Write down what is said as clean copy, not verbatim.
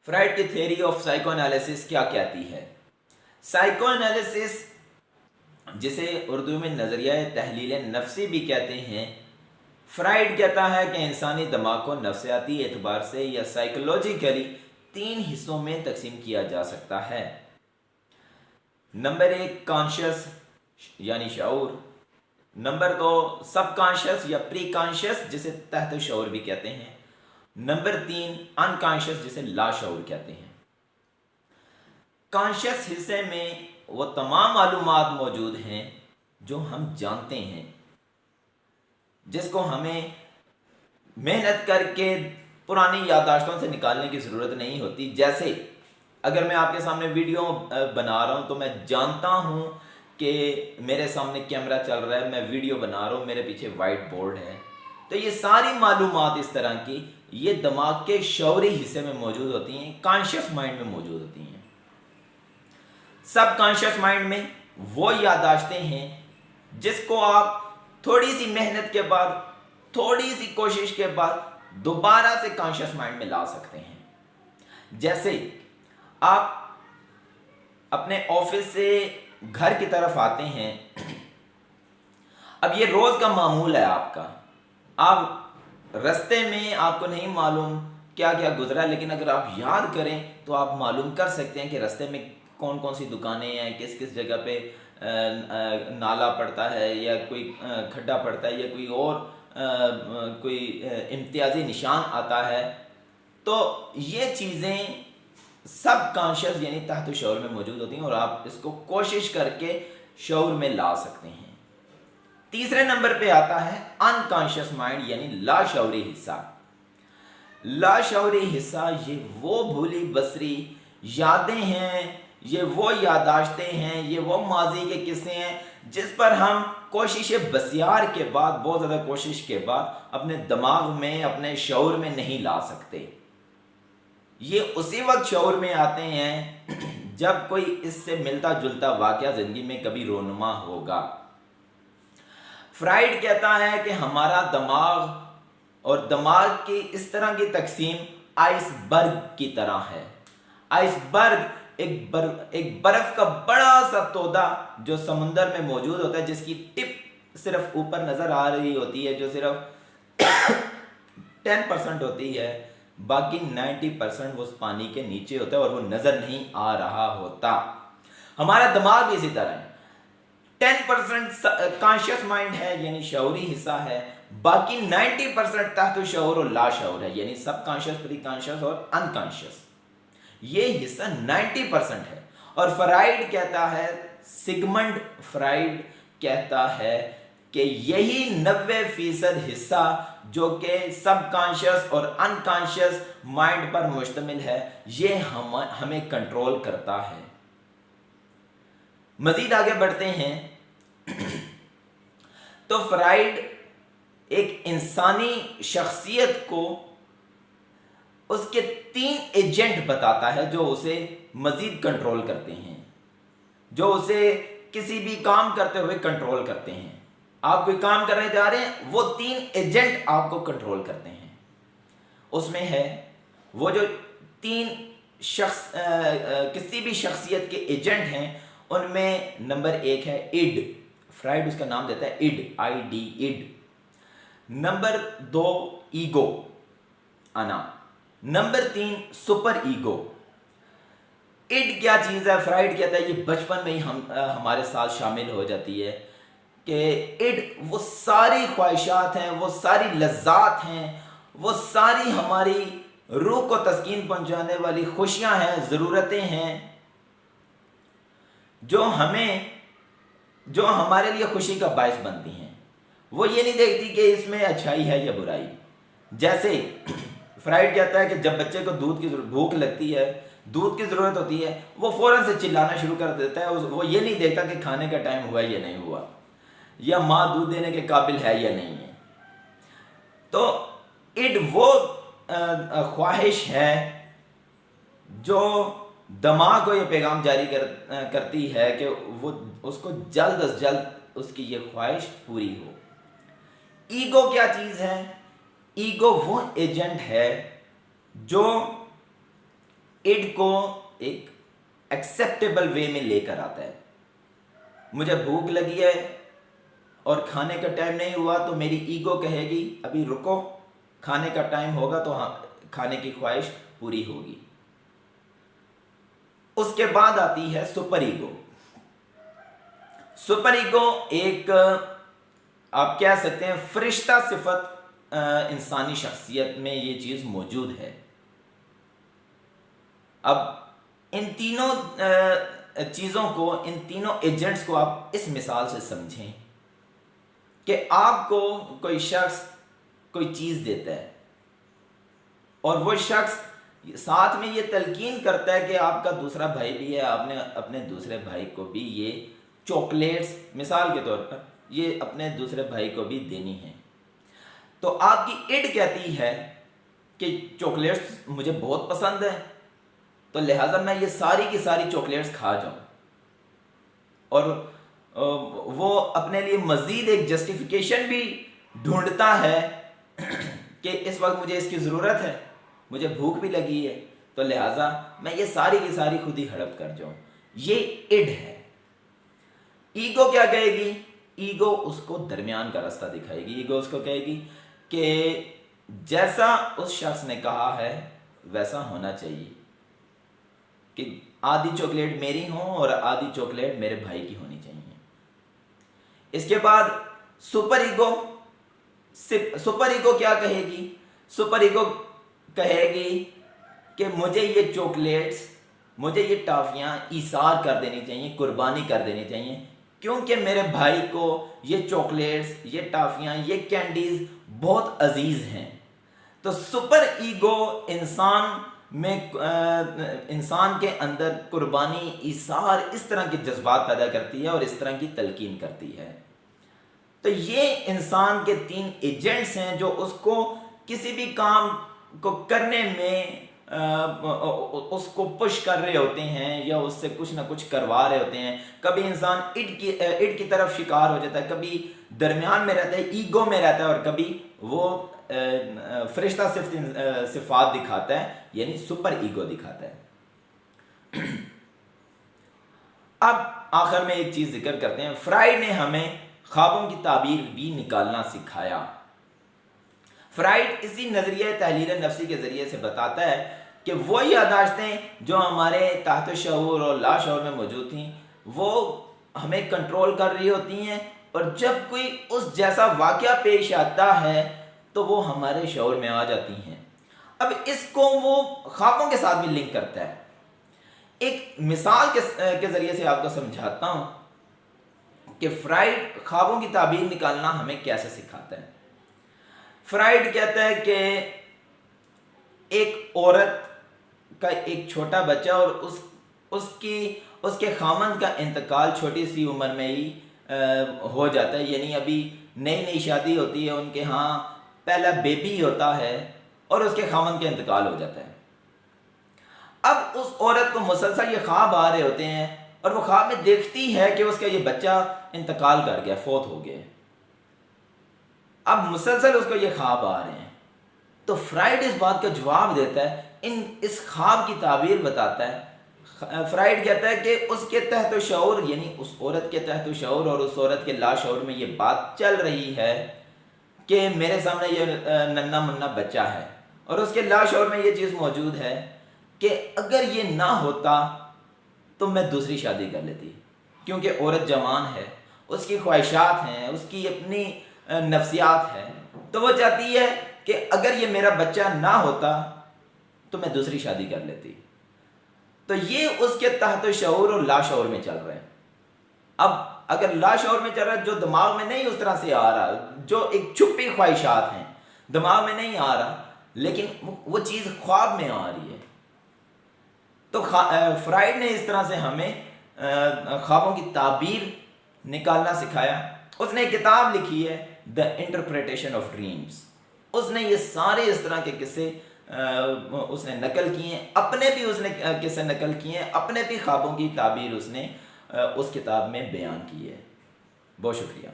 Fried की theory of psycho analysis क्या कहती है? साइको एनालिसिस, जिसे उर्दू में नज़रिया तहलील नफ्सी भी कहते हैं, फ्राइड कहता है कि इंसानी दिमाग को नफ्सियाती एतबार से या साइकोलॉजिकली 3 हिस्सों में तकसीम किया जा सकता है। नंबर 1 कॉन्शियस यानी शऊर, नंबर 2 सब कॉन्शियस या प्री कॉन्शियस जिसे तहत शऊर भी कहते हैं, नंबर 3 अनकॉन्शियस जिसे लाशऊर कहते हैं। कॉन्शियस हिस्से में वो तमाम मालूमात मौजूद हैं जो हम जानते हैं, जिसको हमें मेहनत करके पुरानी याददाश्तों से निकालने की ज़रूरत नहीं होती। जैसे अगर मैं आपके सामने वीडियो बना रहा हूँ तो मैं जानता हूँ कि मेरे सामने कैमरा चल रहा है, मैं वीडियो बना रहा हूँ, मेरे पीछे वाइट बोर्ड है। तो ये सारी मालूमात इस तरह की ये दिमाग के शऊरी हिस्से में मौजूद होती हैं, कॉन्शियस माइंड में मौजूद होती हैं। सब कॉन्शियस माइंड में वो याददाश्तें हैं जिसको आप थोड़ी सी मेहनत के बाद, थोड़ी सी कोशिश के बाद दोबारा से कॉन्शियस माइंड में ला सकते हैं। जैसे आप अपने ऑफिस से घर की तरफ आते हैं, अब ये रोज का मामूल है आपका, आप रास्ते में आपको नहीं मालूम क्या क्या गुजरा, लेकिन अगर आप याद करें तो आप मालूम कर सकते हैं कि रास्ते में कौन कौन सी दुकानें हैं, किस किस जगह पे नाला पड़ता है या कोई खड्डा पड़ता है या कोई और कोई इम्तियाजी निशान आता है। तो ये चीज़ें सब कॉन्शियस यानी तहत शऊर में मौजूद होती हैं और आप इसको कोशिश करके शऊर में ला सकते हैं। तीसरे नंबर पे आता है अनकॉन्शियस माइंड यानी लाशऊरी हिस्सा। लाशऊरी हिस्सा ये वो भूली बसरी यादें हैं, ये वो यादाश्तें हैं, ये वो माजी के किस्से हैं जिस पर हम कोशिश बसियार के बाद, बहुत ज़्यादा कोशिश के बाद अपने दिमाग में, अपने शऊर में नहीं ला सकते। ये उसी वक्त शऊर में आते हैं जब कोई इससे मिलता जुलता वाक़या ज़िंदगी में कभी रोनुमा होगा। फ्राइड कहता है कि हमारा दिमाग और दिमाग की इस तरह की तकसीम आइसबर्ग की तरह है। आइसबर्ग एक बर्फ का बड़ा सा तोदा जो समुंदर में मौजूद होता है, जिसकी टिप सिर्फ ऊपर नज़र आ रही होती है, जो सिर्फ 10% होती है, बाकी 90% वो उस पानी के नीचे होता है और वो नज़र नहीं आ रहा होता। हमारा दिमाग भी इसी तरह है, 10% कॉन्शियस माइंड है यानी शऊरी हिस्सा है, बाकी 90% तहत शऊर और लाशऊर है यानी सब कॉन्शियस, प्री कॉन्शियस और अनकॉन्शियस। ये हिस्सा 90% है। और फ्राइड कहता है, सिगमंड फ्राइड कहता है कि यही 90% हिस्सा जो कि सब कॉन्शियस और अनकॉन्शियस माइंड पर मुश्तमिल है, ये हमें कंट्रोल करता है। मजीद आगे बढ़ते हैं तो फ्राइड एक इंसानी शख्सियत को उसके 3 एजेंट बताता है जो उसे मजीद कंट्रोल करते हैं, जो उसे किसी भी काम करते हुए कंट्रोल करते हैं। आप कोई काम करने जा रहे हैं, वो 3 एजेंट आपको कंट्रोल करते हैं। उसमें है वो जो 3 शख्स किसी भी शख्सियत के एजेंट हैं, उनमें नंबर 1 है इड। फ्राइड उसका नाम देता है id, ID, id. Number 2 ego, अना। Number 3 super ego. इड क्या चीज़ है? फ्राइड कहता है ये बचपन में ही हमारे साथ शामिल हो जाती है कि इड वो सारी ख्वाहिशात हैं, वो सारी लज्जात हैं, वो सारी हमारी रूह को तस्कीन पहुंचाने वाली खुशियां हैं, ज़रूरतें हैं, जो हमारे लिए खुशी का बायस बनती हैं। वो ये नहीं देखती कि इसमें अच्छाई है या बुराई। जैसे फ्राइड कहता है कि जब बच्चे को दूध की भूख लगती है, दूध की ज़रूरत होती है, वो फ़ौरन से चिल्लाना शुरू कर देता है। वो ये नहीं देखता कि खाने का टाइम हुआ या नहीं हुआ, या माँ दूध देने के काबिल है या नहीं है। तो इड वो ख्वाहिश है जो दिमाग को ये पैगाम जारी करती है कि वो उसको जल्द अज जल्द उसकी ये ख्वाहिश पूरी हो। ईगो क्या चीज़ है? ईगो वो एजेंट है जो اڈ کو ایک ایکسیپٹیبل وے میں لے کر آتا ہے. مجھے بھوک لگی ہے اور کھانے کا ٹائم نہیں ہوا تو میری ایگو کہے گی ابھی رکو، کھانے کا ٹائم ہوگا تو ہاں کھانے کی خواہش پوری ہوگی. اس کے بعد آتی ہے سپر ایگو. سپر ایگو ایک آپ کہہ سکتے ہیں فرشتہ صفت انسانی شخصیت میں یہ چیز موجود ہے. اب ان تینوں چیزوں کو، ان تینوں ایجنٹس کو آپ اس مثال سے سمجھیں کہ آپ کو کوئی شخص کوئی چیز دیتا ہے اور وہ شخص ساتھ میں یہ تلقین کرتا ہے کہ آپ کا دوسرا بھائی بھی ہے، آپ نے اپنے دوسرے بھائی کو بھی یہ چاکلیٹس مثال کے طور پر یہ اپنے دوسرے بھائی کو بھی دینی ہے. تو آپ کی اڈ کہتی ہے کہ چاکلیٹس مجھے بہت پسند ہے تو لہٰذا میں یہ ساری کی ساری چاکلیٹس کھا جاؤں. اور وہ اپنے لیے مزید ایک جسٹیفیکیشن بھی ڈھونڈتا ہے کہ اس وقت مجھے اس کی ضرورت ہے، مجھے بھوک بھی لگی ہے تو لہٰذا میں یہ ساری کی ساری خود ہی ہڑپ کر جاؤں. یہ اڈ ہے. ایگو کیا کہے گی؟ ایگو اس کو درمیان کا راستہ دکھائے گی. ایگو اس کو کہے گی کہ جیسا اس شخص نے کہا ہے ویسا ہونا چاہیے، کہ آدھی چاکلیٹ میری ہوں اور آدھی چاکلیٹ میرے بھائی کی ہونی چاہیے. اس کے بعد سپر ایگو. سپر ایگو کیا کہے گی؟ سپر ایگو کہے گی کہ مجھے یہ چاکلیٹس، مجھے یہ ٹافیاں ایثار کر دینی چاہیے، قربانی کر دینی چاہیے، کیونکہ میرے بھائی کو یہ چاکلیٹس، یہ ٹافیاں، یہ کینڈیز بہت عزیز ہیں. تو سپر ایگو انسان کے اندر قربانی، ایثار، اس طرح کے جذبات پیدا کرتی ہے اور اس طرح کی تلقین کرتی ہے. تو یہ انسان کے 3 ایجنٹس ہیں جو اس کو کسی بھی کام کو کرنے میں اس کو پش کر رہے ہوتے ہیں یا اس سے کچھ نہ کچھ کروا رہے ہوتے ہیں. کبھی انسان اڈ کی طرف شکار ہو جاتا ہے، کبھی درمیان میں رہتا ہے، ایگو میں رہتا ہے، اور کبھی وہ فرشتہ صفات دکھاتا ہے، یعنی سپر ایگو دکھاتا ہے. اب آخر میں ایک چیز ذکر کرتے ہیں. فرائیڈ نے ہمیں خوابوں کی تعبیر بھی نکالنا سکھایا. فرائیڈ اسی نظریہ تحلیل نفسی کے ذریعے سے بتاتا ہے کہ وہ یادداشتیں جو ہمارے تحت شعور اور لا شعور میں موجود تھیں وہ ہمیں کنٹرول کر رہی ہوتی ہیں، اور جب کوئی اس جیسا واقعہ پیش آتا ہے تو وہ ہمارے شعور میں آ جاتی ہیں. اب اس کو وہ خوابوں کے ساتھ بھی لنک کرتا ہے. ایک مثال کے ذریعے سے آپ کو سمجھاتا ہوں کہ فرائیڈ خوابوں کی تعبیر نکالنا ہمیں کیسے سکھاتا ہے. فرائیڈ کہتا ہے کہ ایک عورت کا ایک چھوٹا بچہ اور اس کے خامند کا انتقال چھوٹی سی عمر میں ہی ہو جاتا ہے، یعنی ابھی نئی شادی ہوتی ہے، ان کے ہاں پہلا بیبی ہوتا ہے اور اس کے خامند کا انتقال ہو جاتا ہے. اب اس عورت کو مسلسل یہ خواب آ رہے ہوتے ہیں اور وہ خواب میں دیکھتی ہے کہ اس کا یہ بچہ انتقال کر گیا، فوت ہو گیا. اب مسلسل اس کو یہ خواب آ رہے ہیں. تو فرائیڈ اس بات کا جواب دیتا ہے، اس خواب کی تعبیر بتاتا ہے. فرائیڈ کہتا ہے کہ اس کے تحت شعور، یعنی اس عورت کے تحت شعور اور اس عورت کے لا شعور میں یہ بات چل رہی ہے کہ میرے سامنے یہ ننا منا بچہ ہے، اور اس کے لا شعور میں یہ چیز موجود ہے کہ اگر یہ نہ ہوتا تو میں دوسری شادی کر لیتی، کیونکہ عورت جوان ہے، اس کی خواہشات ہیں، اس کی اپنی نفسیات ہیں، تو وہ چاہتی ہے کہ اگر یہ میرا بچہ نہ ہوتا تو میں دوسری شادی کر لیتی. تو یہ اس کے تحت شعور اور لا شعور میں چل رہے ہیں. اب اگر لا شعور میں چل رہا ہے، جو دماغ میں نہیں اس طرح سے آ رہا، جو ایک چھپی خواہشات ہیں دماغ میں نہیں آ رہا، لیکن وہ چیز خواب میں آ رہی ہے. تو فرائیڈ نے اس طرح سے ہمیں خوابوں کی تعبیر نکالنا سکھایا. اس نے ایک کتاب لکھی ہے دا انٹرپریٹیشن آف ڈریمز. اس نے یہ سارے اس طرح کے قصے اس نے نقل کیے ہیں، اپنے بھی اس نے قصے نقل کیے ہیں، اپنے بھی خوابوں کی تعبیر اس نے اس کتاب میں بیان کی ہے. بہت شکریہ.